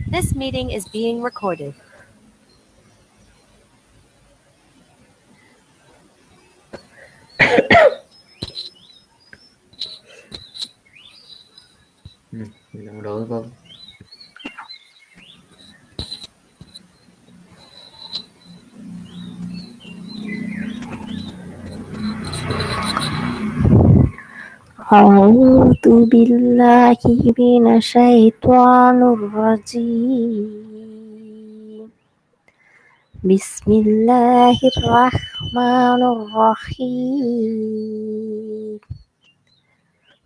This meeting is being recorded. നമ്മുടെ വകുപ്പ് أعوذ بالله من الشيطان الرجيم بسم الله الرحمن الرحيم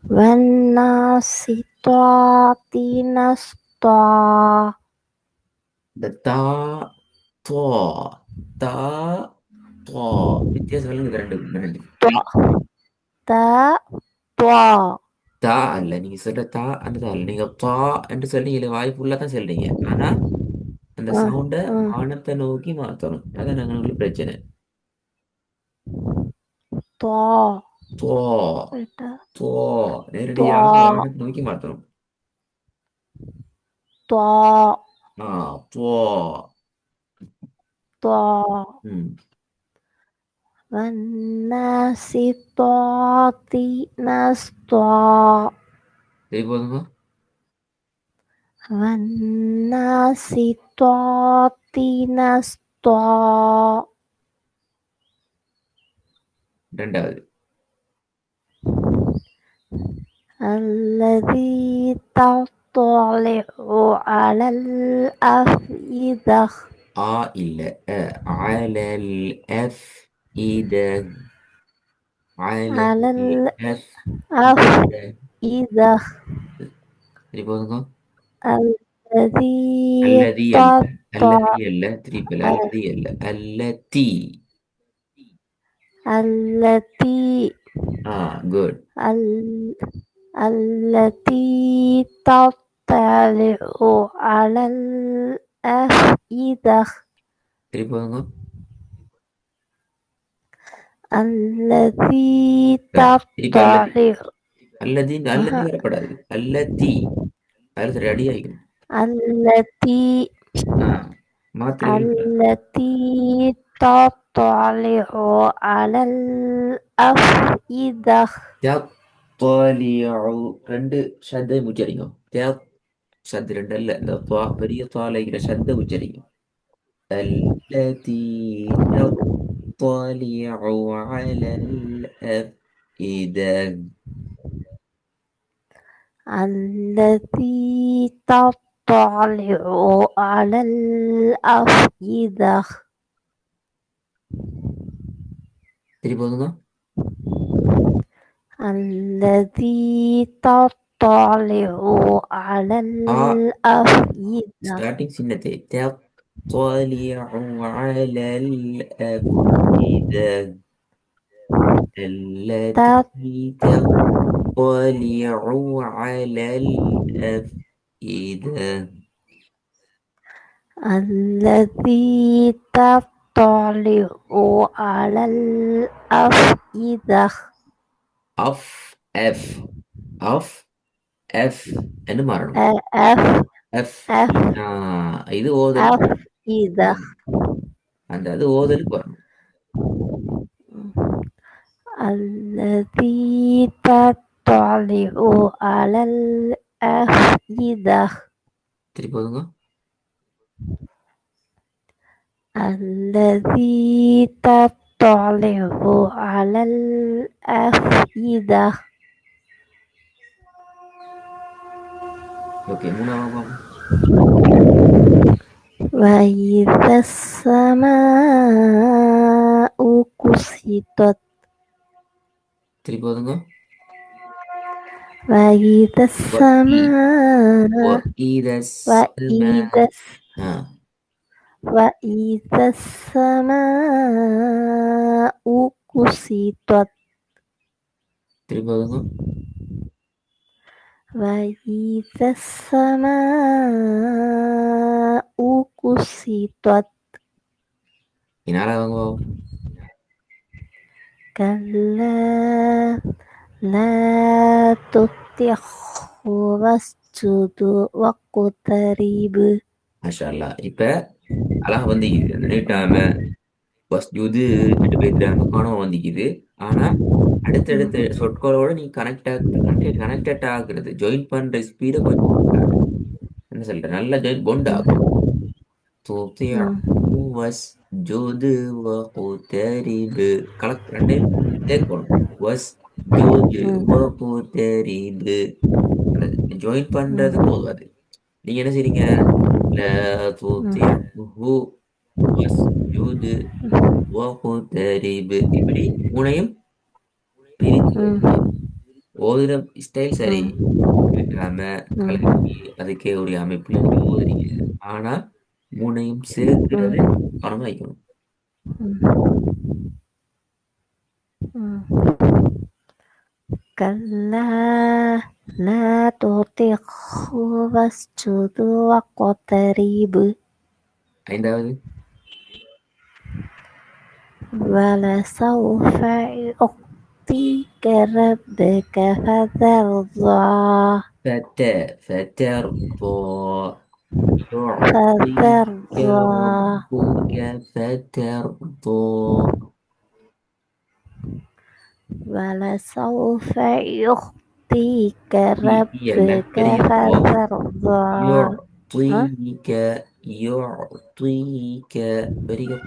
والناشطات نشطا இந்த தா துவா தா துவா வித்தியாசம் இல்லைங்க இது ரெண்டு تا طا தா அல்ல நீங்க சொல்ற தா அந்த தா அல்ல நீங்க தா என்று சொல்லி வாய்ப்பு உள்ளா தான் சொல்றீங்க ஆனா அந்த சவுண்டை வானத்தை நோக்கி மாத்தணும் அதான் நாங்களுக்கு பிரச்சனை طا துவா துவா நேரடியாக طا வானத்தை நோக்கி மாத்தணும் طا துவா طا ம் والناشطات نشطا சரி போதுங்க والناشطات نشطا ரெண்டாவது الذي تطلع على الأفئدة ஆ இல்ல அலல் எஃப் இத على على الأفئدة الأفئدة சரி போதுங்க الذي الذي அல்ல تطلع الذي அல்ல திருப்பி الذي அல்ல التي التي good التي تطلع على الأفئدة சரி போதுங்க التي திருப்பி تطلع அல்லதி அல்லதி வரப்படாது அல்லதி அதில் சரி அடி ஆகிக்கணும் التي மாத்திரைகள் التي تطلع على الأفئدة தலியு ரெண்டு சத்தை உச்சரிக்கும் சத்து ரெண்டு அல்ல இந்த பெரிய தாளைகிற சத்தை உச்சரிக்கும் التي تطلع على الأفئدة التي تطلع على الأفئدة திருப்பி போதுங்க التي تطلع على الأفئدة ஸ்டார்டிங் சின்னத்தை تطلع على الأفئدة التي تطلع على الأفئدة التي تطلع على الأفئدة أف என்ன மாறணும் أف எஃப் أف இது ஓதல் أفئدة அது ஓதலுக்கு வரணும் التي تطلع على الأفئدة திருப்பி போதுங்க التي تطلع على الأفئدة ஓகே மூணாவது وإذا السماء كشطت திருப்பி போதுங்க وإذا السماء وإذا وإذا السماء كشطت திருப்பி போதுங்க وإذا السماء كشطت நாலாவது كلا لا تطعه واسجد واقترب மாஷா அல்லாஹ். இப்ப அழகா வந்திக்குது அந்த நீட்டாம இது ரெண்டு பேர் காணாம வந்திக்குது. ஆனா அடுத்தடுத்த சொற்களோட நீ கனெக்டட் ஆகுறது ஜாயின் பண்ற ஸ்பீட கொஞ்சம் என்ன சொல்ற நல்லா ஜாயின் பொண்ட் ஆகும். துதிஅ வஸ்ஜுது வக்தரிபு ரெண்டையும் சேர்க்கணும். வஸ்ஜுது வக்தரிபு ஜாயின் பண்றது போதும். அது நீங்க என்ன செய்றீங்க? லா துதிஅஹு வஸ்ஜுது வக்தரிபு இப்படி மூணையும் பிரிச்சு ஓதுற ஸ்டைல் சரி. வெட்டாம கலக்கி அதுக்கே ஒரு அமைப்புல நீங்க ஓதுறீங்க. ஆனா மூணையும் சேர்க்கிறது கவனமா வைக்கணும். كلا لا تطعه واسجد واقترب 5வது ولسوف يعطيك ربك فترضى فترضى يعطيك فترضى ربك فترضى ولسوف يعطيك இல்ல ربك பெரிய فترضى ها؟ يعطيك பெரிய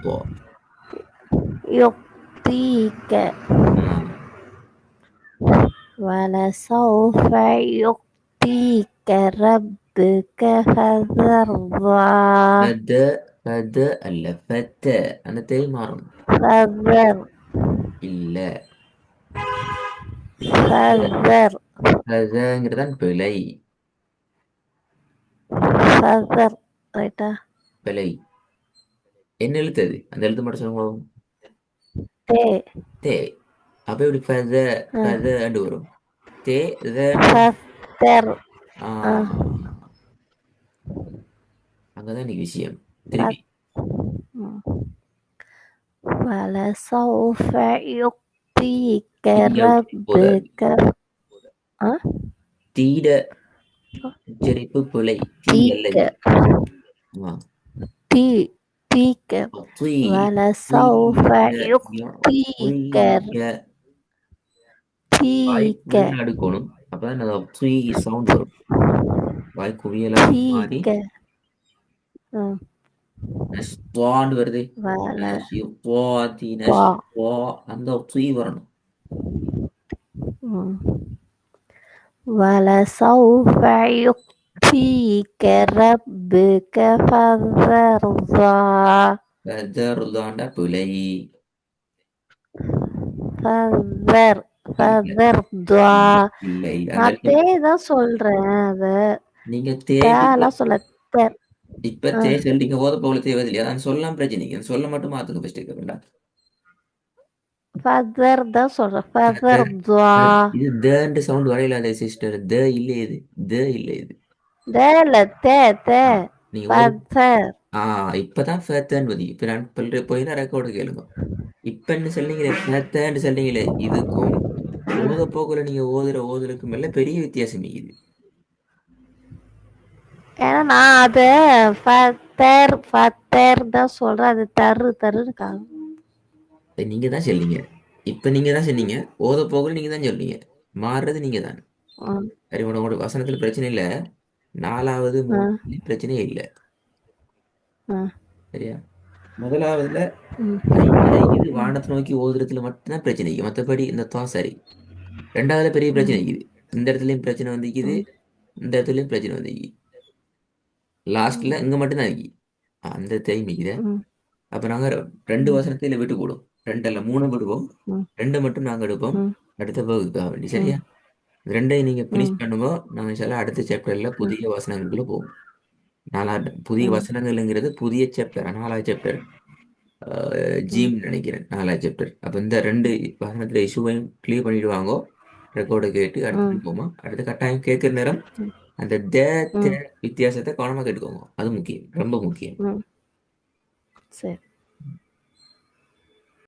يعطيك ولسوف يعطيك ربك فترضى فد அல்ல ஃபத்த அந்த தேய் மாறும். فذر இல்ல فذر ஃபதங்கிறதான் பிழை. فذر ரைட்டா? பிழை என்ன எழுத்து? அது அந்த எழுத்து மட்டும் சொல்லுங்க. தே தே. அப்ப இப்படி ஃபத வரும். தே ஃபதர் அங்கதான் இன்னைக்கு விஷயம். திருப்பி ولسوف يعطيك ربك தீட உச்சரிப்பு பிழை. தீ அல்ல. تيك ولسوف يعطيك تيك அடுக்கணும். அப்பதான் சவுண்ட் வரும். வாய் குவியலா மாறி வருது. அந்த வரணும். ولسوف يعطيك ربك فترضى பிழை. இல்லை நான் தான் சொல்றேன். அத நீங்க சொல்ல இப்ப சொல்றீங்க. ஓத போல தேவையில்லையா? நான் சொல்லலாம் பிரச்சனை. சொல்ல மட்டும் மாத்துங்க. ஃபர்ஸ்ட் வேண்டாம். ஃபதர் தான் சொல்றேன். இது தண்ட் சவுண்ட் வரையில அதே சிஸ்டர். த இல்ல இது. த இல்ல இது. தேல தே தே ஃபதர். இப்பதான் ஃபதன் வதி. இப்ப நான் போயினா ரெக்கார்டு கேளுங்க. இப்ப என்ன சொல்றீங்களே ஃபதன் சொல்றீங்களே இதுக்கும் ஓத போக்குல நீங்க ஓதுறதுக்கு மேல பெரிய வித்தியாசம் இது. ஏன்னா நான் அது ஃபதர் தான் சொல்றேன். அது தருன்னு நீங்க தான் சொல்றீங்க. இப்ப நீங்க தான் சொன்னீங்க. ஓத போக்குல நீங்க தான் சொல்றீங்க. மாறுறது நீங்க தான். சரி, உங்களோட வசனத்துல பிரச்சனை இல்ல. 4வது 3 பிரச்சனையே இல்ல. சரியா? முதலாவதுல இது வானத்தை நோக்கி ஓதுறதுல மட்டும்தான் பிரச்சனை. மற்றபடி இந்த சரி. 2வதுல பெரிய பிரச்சனை இருக்குது. இந்த இடத்துலயும் பிரச்சனை வந்துக்குது. இந்த இடத்துலயும் பிரச்சனை வந்துக்குது. லாஸ்ட்ல இங்க மட்டும்தான் இருக்கு அந்த தேய்மிக்குத. அப்ப நாங்க 2 வசனத்துல விட்டு போடுவோம். 2 அல்ல 3 விடுவோம். 2 மட்டும் நாங்க எடுப்போம் அடுத்த வகுப்புக்காக வேண்டி. சரியா? 2ஐயும் நீங்க பினிஷ் பண்ணுவோம். நாங்க சில அடுத்த சாப்டர்ல புதிய வசனங்களுக்குள்ள போவோம். புதிய வசனங்கள்ங்கிறது புதிய சாப்டர். 4வது சாப்டர் ஜீம் நினைக்கிறேன். 4வது சாப்டர். அப்ப இந்த 2 வசனத்துல இஷ்யூவையும் கிளியர் பண்ணிடுவாங்க. ரெக்கார்டை கேட்டு அடுத்து போமா. அடுத்த கட்டாயம் கேட்கிற நேரம் அந்த வித்தியாசத்தை கவனமா கேட்டுக்கோங்க. அது முக்கியம். ரொம்ப முக்கியம். சரி.